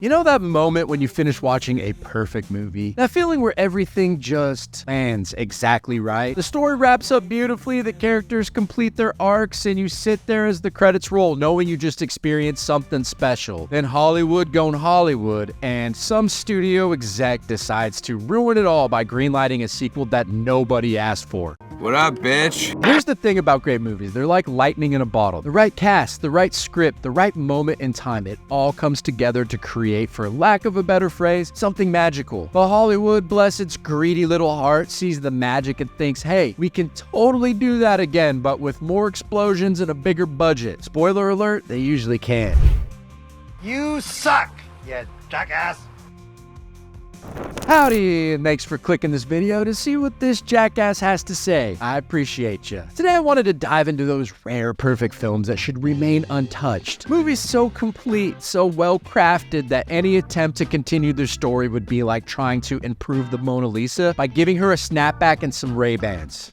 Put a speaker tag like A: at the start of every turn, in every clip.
A: You know that moment when you finish watching a perfect movie? That feeling where everything just lands exactly right? The story wraps up beautifully, the characters complete their arcs, and you sit there as the credits roll knowing you just experienced something special. Then Hollywood gone Hollywood, and some studio exec decides to ruin it all by greenlighting a sequel that nobody asked for.
B: What up, bitch?
A: Here's the thing about great movies. They're like lightning in a bottle. The right cast, the right script, the right moment in time, it all comes together to create, for lack of a better phrase, something magical. But Hollywood, bless its greedy little heart, sees the magic and thinks, hey, we can totally do that again, but with more explosions and a bigger budget. Spoiler alert, they usually can.
C: You suck, you jackass.
A: Howdy, and thanks for clicking this video to see what this jackass has to say. I appreciate you. Today I wanted to dive into those rare perfect films that should remain untouched. Movies so complete, so well crafted that any attempt to continue their story would be like trying to improve the Mona Lisa by giving her a snapback and some Ray-Bans.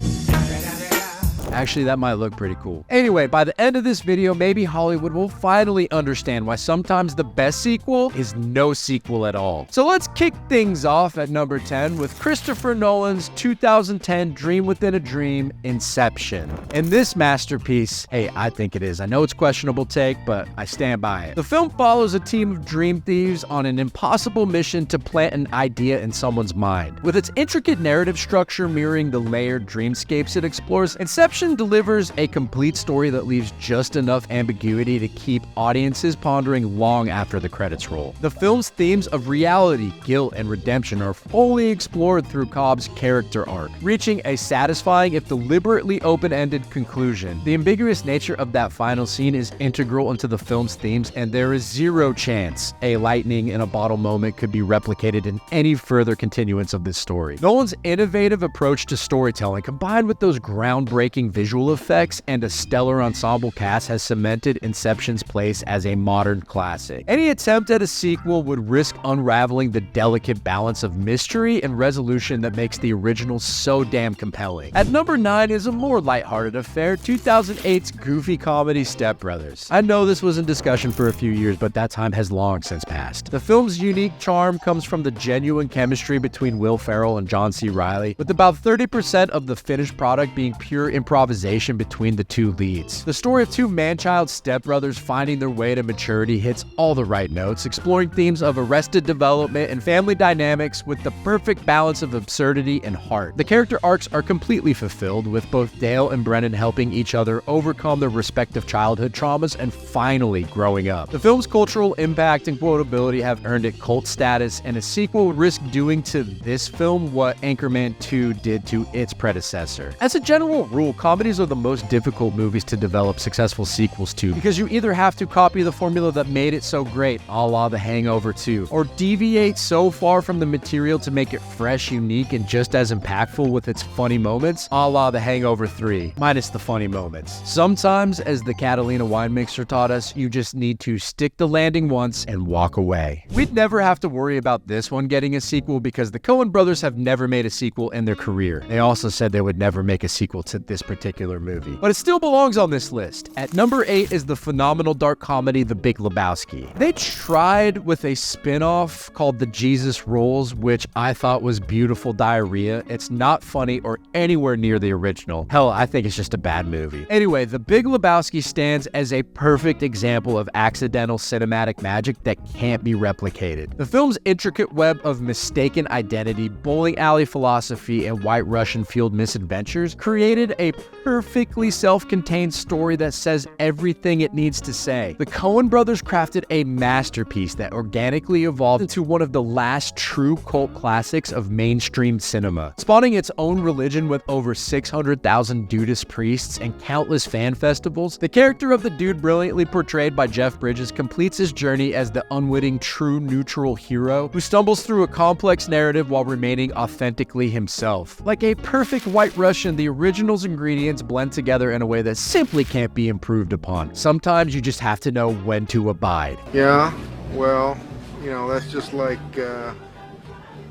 A: Actually, that might look pretty cool. Anyway, by the end of this video, maybe Hollywood will finally understand why sometimes the best sequel is no sequel at all. So let's kick things off at number 10 with Christopher Nolan's 2010 Dream Within a Dream, Inception. And this masterpiece, hey, I think it is. I know it's questionable take, but I stand by it. The film follows a team of dream thieves on an impossible mission to plant an idea in someone's mind. With its intricate narrative structure mirroring the layered dreamscapes it explores, Inception delivers a complete story that leaves just enough ambiguity to keep audiences pondering long after the credits roll. The film's themes of reality, guilt, and redemption are fully explored through Cobb's character arc, reaching a satisfying if deliberately open-ended conclusion. The ambiguous nature of that final scene is integral into the film's themes, and there is zero chance a lightning in a bottle moment could be replicated in any further continuance of this story. Nolan's innovative approach to storytelling, combined with those groundbreaking visual effects and a stellar ensemble cast, has cemented Inception's place as a modern classic. Any attempt at a sequel would risk unraveling the delicate balance of mystery and resolution that makes the original so damn compelling. At number 9 is a more lighthearted affair, 2008's goofy comedy Step Brothers. I know this was in discussion for a few years, but that time has long since passed. The film's unique charm comes from the genuine chemistry between Will Ferrell and John C. Reilly, with about 30% of the finished product being pure improvisation between the two leads. The story of two man-child stepbrothers finding their way to maturity hits all the right notes, exploring themes of arrested development and family dynamics with the perfect balance of absurdity and heart. The character arcs are completely fulfilled, with both Dale and Brennan helping each other overcome their respective childhood traumas and finally growing up. The film's cultural impact and quotability have earned it cult status, and a sequel would risk doing to this film what Anchorman 2 did to its predecessor. As a general rule, comedies are the most difficult movies to develop successful sequels to, because you either have to copy the formula that made it so great, a la The Hangover 2, or deviate so far from the material to make it fresh, unique, and just as impactful with its funny moments, a la The Hangover 3, minus the funny moments. Sometimes, as the Catalina wine mixer taught us, you just need to stick the landing once and walk away. We'd never have to worry about this one getting a sequel because the Coen brothers have never made a sequel in their career. They also said they would never make a sequel to this particular movie, but it still belongs on this list. At number 8 is the phenomenal dark comedy The Big Lebowski. They tried with a spin-off called The Jesus Rolls, which I thought was beautiful diarrhea. It's not funny or anywhere near the original. Hell, I think it's just a bad movie. Anyway, The Big Lebowski stands as a perfect example of accidental cinematic magic that can't be replicated. The film's intricate web of mistaken identity, bowling alley philosophy, and White Russian field misadventures created a perfectly self-contained story that says everything it needs to say. The Coen brothers crafted a masterpiece that organically evolved into one of the last true cult classics of mainstream cinema. Spawning its own religion with over 600,000 dudist priests and countless fan festivals, the character of the dude, brilliantly portrayed by Jeff Bridges, completes his journey as the unwitting true neutral hero who stumbles through a complex narrative while remaining authentically himself. Like a perfect White Russian, the original's ingredients blend together in a way that simply can't be improved upon. Sometimes you just have to know when to abide.
D: Yeah, well, you know, that's just like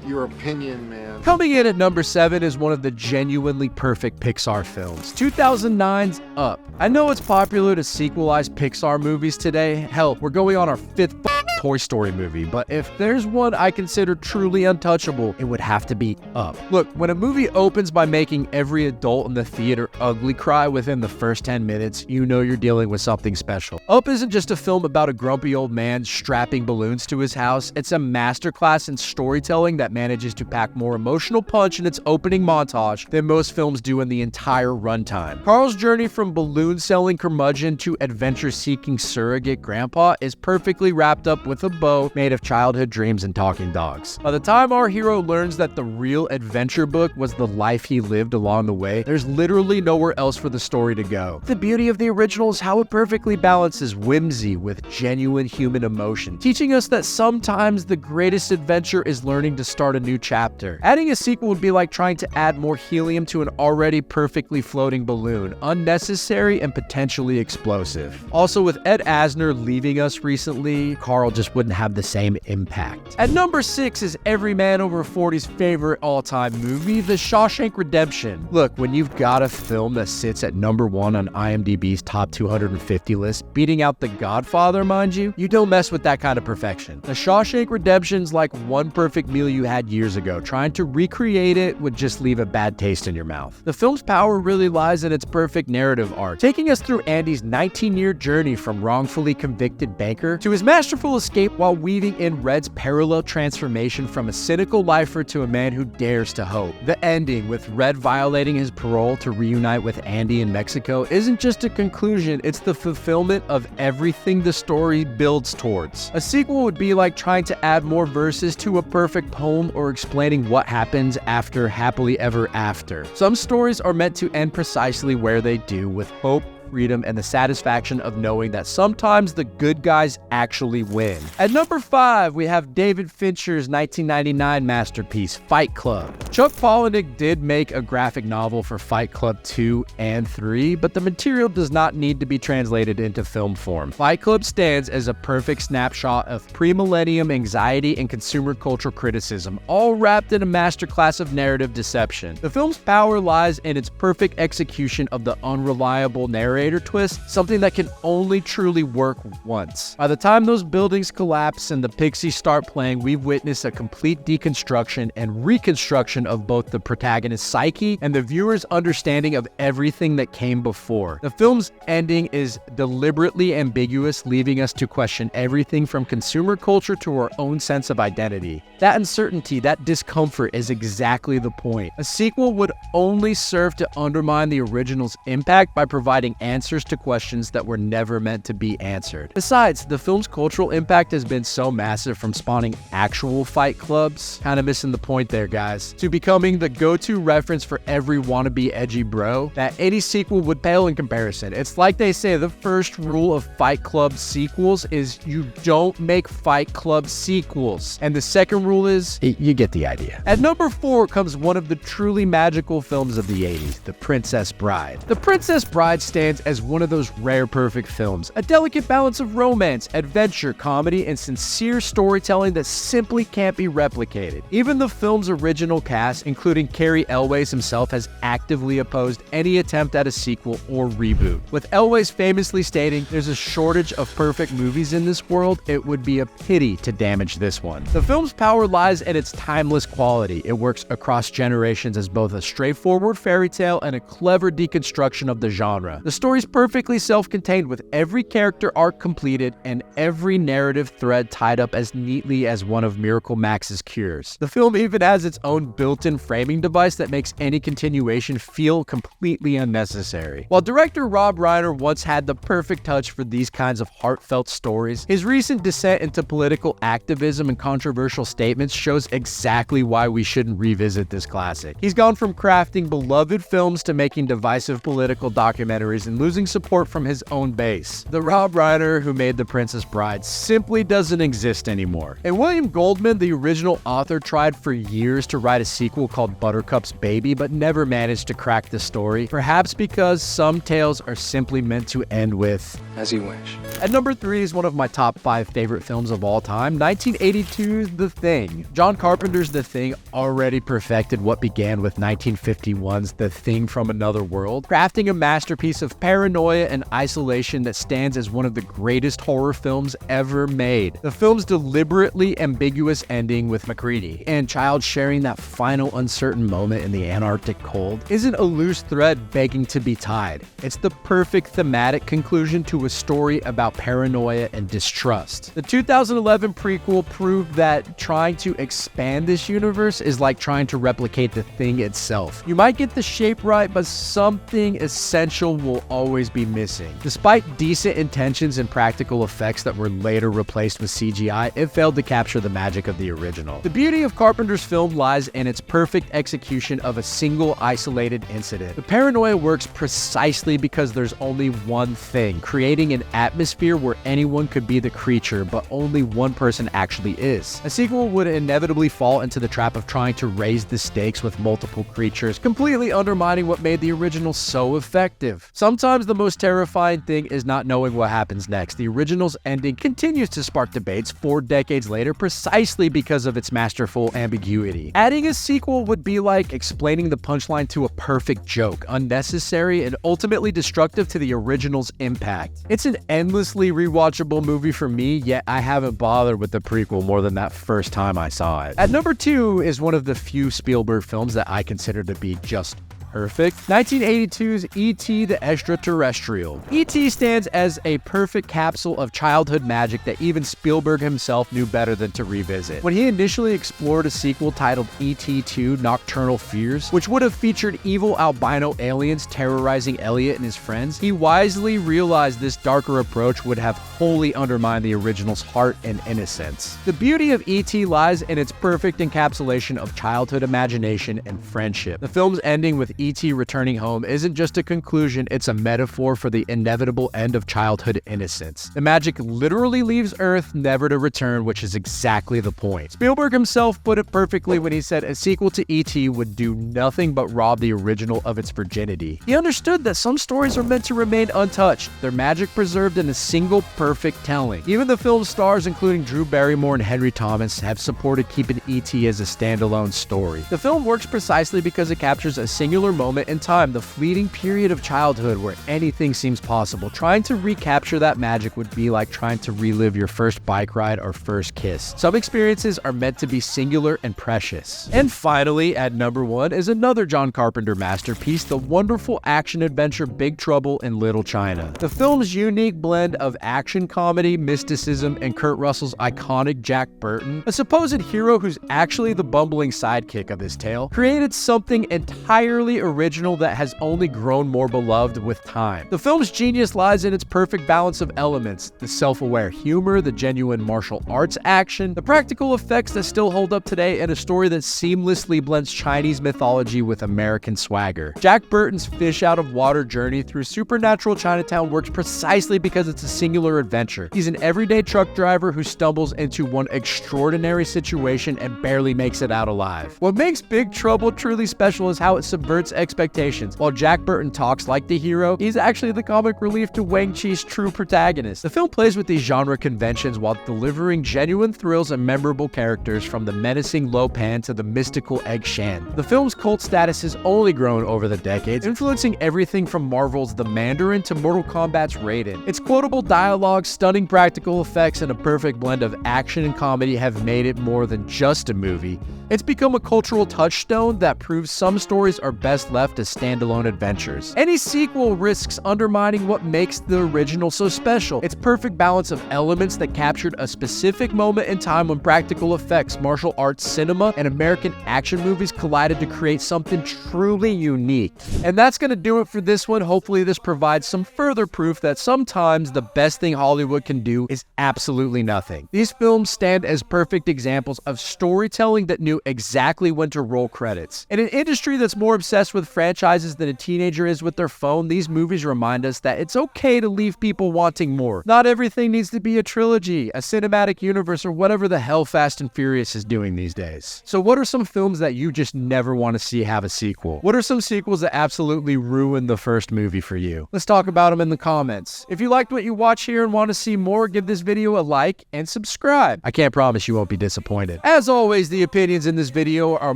B: your opinion, man.
A: Coming in at number 7 is one of the genuinely perfect Pixar films, 2009's Up. I know it's popular to sequelize Pixar movies today. Hell, we're going on our 5th Toy Story movie, but if there's one I consider truly untouchable, it would have to be Up. Look, when a movie opens by making every adult in the theater ugly cry within the first 10 minutes, you know you're dealing with something special. Up isn't just a film about a grumpy old man strapping balloons to his house. It's a masterclass in storytelling that manages to pack more emotional punch in its opening montage than most films do in the entire runtime. Carl's journey from balloon-selling curmudgeon to adventure-seeking surrogate grandpa is perfectly wrapped up with a bow made of childhood dreams and talking dogs. By the time our hero learns that the real adventure book was the life he lived along the way, there's literally nowhere else for the story to go. The beauty of the original is how it perfectly balances whimsy with genuine human emotion, teaching us that sometimes the greatest adventure is learning to start a new chapter. Adding a sequel would be like trying to add more helium to an already perfectly floating balloon, unnecessary and potentially explosive. Also, with Ed Asner leaving us recently, Carl just wouldn't have the same impact. At number 6 is every man over 40's favorite all-time movie, The Shawshank Redemption. Look, when you've got a film that sits at number 1 on IMDb's top 250 list, beating out The Godfather, mind you don't mess with that kind of perfection. The Shawshank Redemption's like one perfect meal you had years ago. Trying to recreate it would just leave a bad taste in your mouth. The film's power really lies in its perfect narrative arc, taking us through Andy's 19-year journey from wrongfully convicted banker to his masterful escape while weaving in Red's parallel transformation from a cynical lifer to a man who dares to hope. The ending, with Red violating his parole to reunite with Andy in Mexico, isn't just a conclusion, it's the fulfillment of everything the story builds towards. A sequel would be like trying to add more verses to a perfect poem or explaining what happens after Happily Ever After. Some stories are meant to end precisely where they do, with hope, freedom, and the satisfaction of knowing that sometimes the good guys actually win. At number 5, we have David Fincher's 1999 masterpiece, Fight Club. Chuck Palahniuk did make a graphic novel for Fight Club 2 and 3, but the material does not need to be translated into film form. Fight Club stands as a perfect snapshot of pre-millennium anxiety and consumer cultural criticism, all wrapped in a masterclass of narrative deception. The film's power lies in its perfect execution of the unreliable narrator twist, something that can only truly work once. By the time those buildings collapse and the pixies start playing, we've witnessed a complete deconstruction and reconstruction of both the protagonist's psyche and the viewer's understanding of everything that came before. The film's ending is deliberately ambiguous, leaving us to question everything from consumer culture to our own sense of identity. That uncertainty, that discomfort is exactly the point. A sequel would only serve to undermine the original's impact by providing answers to questions that were never meant to be answered. Besides, the film's cultural impact has been so massive, from spawning actual fight clubs, kind of missing the point there, guys, to becoming the go-to reference for every wannabe edgy bro, that any sequel would pale in comparison. It's like they say, the first rule of Fight Club sequels is you don't make Fight Club sequels. And the second rule is, you get the idea. At number 4 comes one of the truly magical films of the 80s, The Princess Bride. The Princess Bride stands as one of those rare perfect films, a delicate balance of romance, adventure, comedy, and sincere storytelling that simply can't be replicated. Even the film's original cast, including Cary Elwes himself, has actively opposed any attempt at a sequel or reboot, with Elwes famously stating, "There's a shortage of perfect movies in this world. It would be a pity to damage this one." The film's power lies in its timeless quality. It works across generations as both a straightforward fairy tale and a clever deconstruction of the genre. The story's perfectly self-contained, with every character arc completed and every narrative thread tied up as neatly as one of Miracle Max's cures. The film even has its own built-in framing device that makes any continuation feel completely unnecessary. While director Rob Reiner once had the perfect touch for these kinds of heartfelt stories, his recent descent into political activism and controversial statements shows exactly why we shouldn't revisit this classic. He's gone from crafting beloved films to making divisive political documentaries in and losing support from his own base. The Rob Reiner who made The Princess Bride simply doesn't exist anymore. And William Goldman, the original author, tried for years to write a sequel called Buttercup's Baby, but never managed to crack the story, perhaps because some tales are simply meant to end with
B: as you wish.
A: At number 3 is one of my top 5 favorite films of all time, 1982's The Thing. John Carpenter's The Thing already perfected what began with 1951's The Thing from Another World, crafting a masterpiece of paranoia and isolation that stands as one of the greatest horror films ever made. The film's deliberately ambiguous ending with MacReady and Child sharing that final uncertain moment in the Antarctic cold isn't a loose thread begging to be tied. It's the perfect thematic conclusion to a story about paranoia and distrust. The 2011 prequel proved that trying to expand this universe is like trying to replicate The Thing itself. You might get the shape right, but something essential will always be missing. Despite decent intentions and practical effects that were later replaced with CGI, it failed to capture the magic of the original. The beauty of Carpenter's film lies in its perfect execution of a single isolated incident. The paranoia works precisely because there's only one thing, creating an atmosphere where anyone could be the creature, but only one person actually is. A sequel would inevitably fall into the trap of trying to raise the stakes with multiple creatures, completely undermining what made the original so effective. Sometimes the most terrifying thing is not knowing what happens next. The original's ending continues to spark debates 4 decades later precisely because of its masterful ambiguity. Adding a sequel would be like explaining the punchline to a perfect joke, unnecessary and ultimately destructive to the original's impact. It's an endlessly rewatchable movie for me, yet I haven't bothered with the prequel more than that first time I saw it. At number 2 is one of the few Spielberg films that I consider to be just perfect. 1982's E.T. the Extraterrestrial. E.T. stands as a perfect capsule of childhood magic that even Spielberg himself knew better than to revisit. When he initially explored a sequel titled E.T. 2 Nocturnal Fears, which would have featured evil albino aliens terrorizing Elliot and his friends, he wisely realized this darker approach would have wholly undermined the original's heart and innocence. The beauty of E.T. lies in its perfect encapsulation of childhood imagination and friendship. The film's ending with E.T. returning home isn't just a conclusion, it's a metaphor for the inevitable end of childhood innocence. The magic literally leaves Earth, never to return, which is exactly the point. Spielberg himself put it perfectly when he said a sequel to E.T. would do nothing but rob the original of its virginity. He understood that some stories are meant to remain untouched, their magic preserved in a single perfect telling. Even the film's stars, including Drew Barrymore and Henry Thomas, have supported keeping E.T. as a standalone story. The film works precisely because it captures a singular moment in time, the fleeting period of childhood where anything seems possible. Trying to recapture that magic would be like trying to relive your first bike ride or first kiss. Some experiences are meant to be singular and precious. And finally, at number 1 is another John Carpenter masterpiece, the wonderful action-adventure Big Trouble in Little China. The film's unique blend of action comedy, mysticism, and Kurt Russell's iconic Jack Burton, a supposed hero who's actually the bumbling sidekick of this tale, created something entirely original that has only grown more beloved with time. The film's genius lies in its perfect balance of elements, the self-aware humor, the genuine martial arts action, the practical effects that still hold up today, and a story that seamlessly blends Chinese mythology with American swagger. Jack Burton's fish-out-of-water journey through supernatural Chinatown works precisely because it's a singular adventure. He's an everyday truck driver who stumbles into one extraordinary situation and barely makes it out alive. What makes Big Trouble truly special is how it subverts expectations. While Jack Burton talks like the hero, he's actually the comic relief to Wang Chi's true protagonist. The film plays with these genre conventions while delivering genuine thrills and memorable characters, from the menacing Lo Pan to the mystical Egg Shen. The film's cult status has only grown over the decades, influencing everything from Marvel's The Mandarin to Mortal Kombat's Raiden. Its quotable dialogue, stunning practical effects, and a perfect blend of action and comedy have made it more than just a movie. It's become a cultural touchstone that proves some stories are best left as standalone adventures. Any sequel risks undermining what makes the original so special. Its perfect balance of elements that captured a specific moment in time when practical effects, martial arts, cinema, and American action movies collided to create something truly unique. And that's gonna do it for this one. Hopefully this provides some further proof that sometimes the best thing Hollywood can do is absolutely nothing. These films stand as perfect examples of storytelling that knew exactly when to roll credits. In an industry that's more obsessed obsessed with franchises than a teenager is with their phone, these movies remind us that it's okay to leave people wanting more. Not everything needs to be a trilogy, a cinematic universe, or whatever the hell Fast and Furious is doing these days. So what are some films that you just never want to see have a sequel? What are some sequels that absolutely ruined the first movie for you? Let's talk about them in the comments. If you liked what you watch here and want to see more, give this video a like and subscribe. I can't promise you won't be disappointed. As always, the opinions in this video are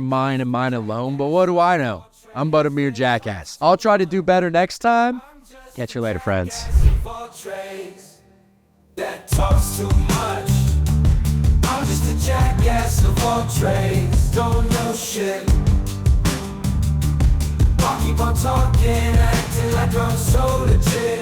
A: mine and mine alone, but what do I know? I'm but a mere jackass. I'll try to do better next time. Catch you later, friends.
B: That talks too much. I'm just a jackass of all trades. Don't know shit. I'll keep on talking, acting like I'm so legit.